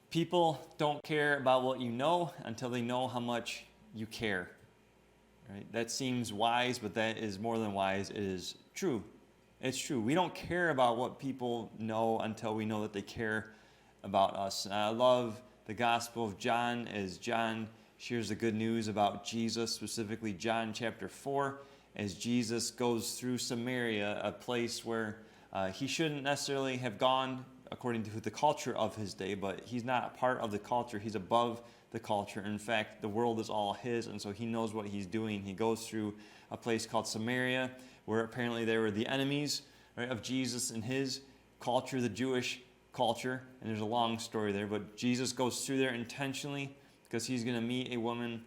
People don't care about what you know until they know how much you care. Right? That seems wise, but that is more than wise. It is true. It's true. We don't care about what people know until we know that they care about us. And I love the Gospel of John as John shares the good news about Jesus, specifically John chapter 4, as Jesus goes through Samaria, a place where he shouldn't necessarily have gone according to the culture of his day, but he's not a part of the culture. He's above the culture. In fact, the world is all his, and so he knows what he's doing. He goes through a place called Samaria, where apparently they were the enemies, right, of Jesus and his culture, the Jewish culture, and there's a long story there, but Jesus goes through there intentionally because he's going to meet a woman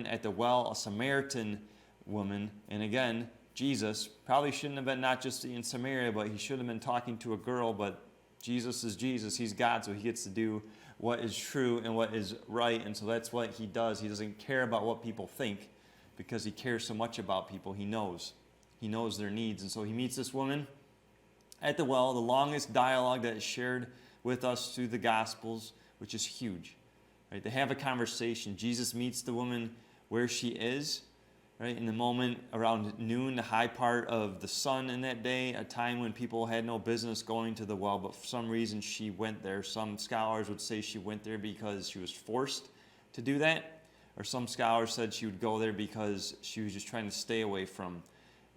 at the well, a Samaritan woman. And again, Jesus probably shouldn't have been not just in Samaria, but he should have been talking to a girl, but Jesus is Jesus. He's God, so he gets to do what is true and what is right, and so that's what he does. He doesn't care about what people think because he cares so much about people. He knows their needs, and so he meets this woman at the well, the longest dialogue that is shared with us through the Gospels, which is huge. Right? They have a conversation. Jesus meets the woman where she is, right? In the moment around noon, the high part of the sun in that day, a time when people had no business going to the well, but for some reason she went there. Some scholars would say she went there because she was forced to do that, or some scholars said she would go there because she was just trying to stay away from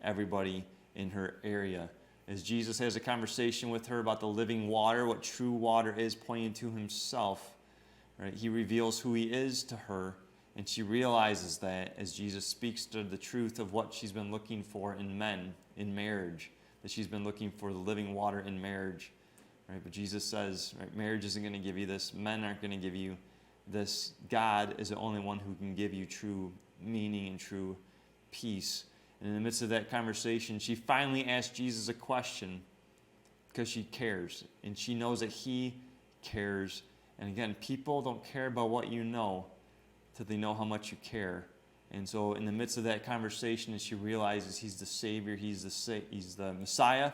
everybody in her area. As Jesus has a conversation with her about the living water, what true water is, pointing to himself, right? He reveals who he is to her, and she realizes that as Jesus speaks to the truth of what she's been looking for in men, in marriage, that she's been looking for the living water in marriage. Right? But Jesus says, right, marriage isn't going to give you this. Men aren't going to give you this. God is the only one who can give you true meaning and true peace. And in the midst of that conversation, she finally asks Jesus a question because she cares. And she knows that he cares. And again, people don't care about what you know till they know how much you care. And so in the midst of that conversation, as she realizes he's the Savior, he's the Messiah,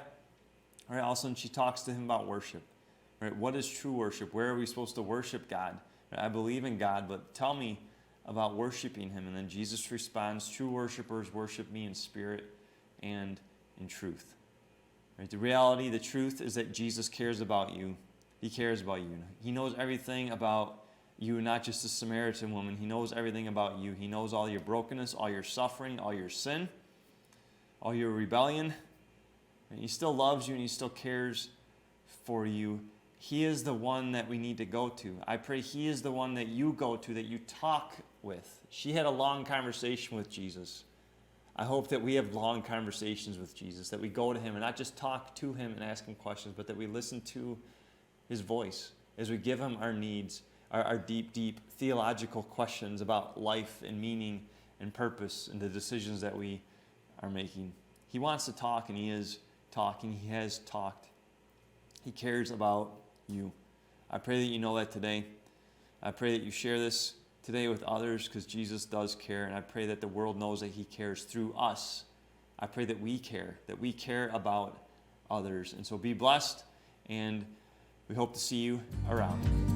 right, all of a sudden she talks to him about worship. Right? What is true worship? Where are we supposed to worship God? Right? I believe in God, but tell me about worshiping him. And then Jesus responds, true worshipers worship me in spirit and in truth. Right? The reality, the truth is that Jesus cares about you. He cares about you. He knows everything about you, not just the Samaritan woman. He knows everything about you. He knows all your brokenness, all your suffering, all your sin, all your rebellion. And he still loves you and he still cares for you. He is the one that we need to go to. I pray he is the one that you go to, that you talk with. She had a long conversation with Jesus. I hope that we have long conversations with Jesus, that we go to him and not just talk to him and ask him questions, but that we listen to his voice as we give him our needs, our deep, deep theological questions about life and meaning and purpose and the decisions that we are making. He wants to talk, and he is talking. He has talked. He cares about you. I pray that you know that today. I pray that you share this today with others because Jesus does care, and I pray that the world knows that he cares through us. I pray that we care about others. And so be blessed, and we hope to see you around.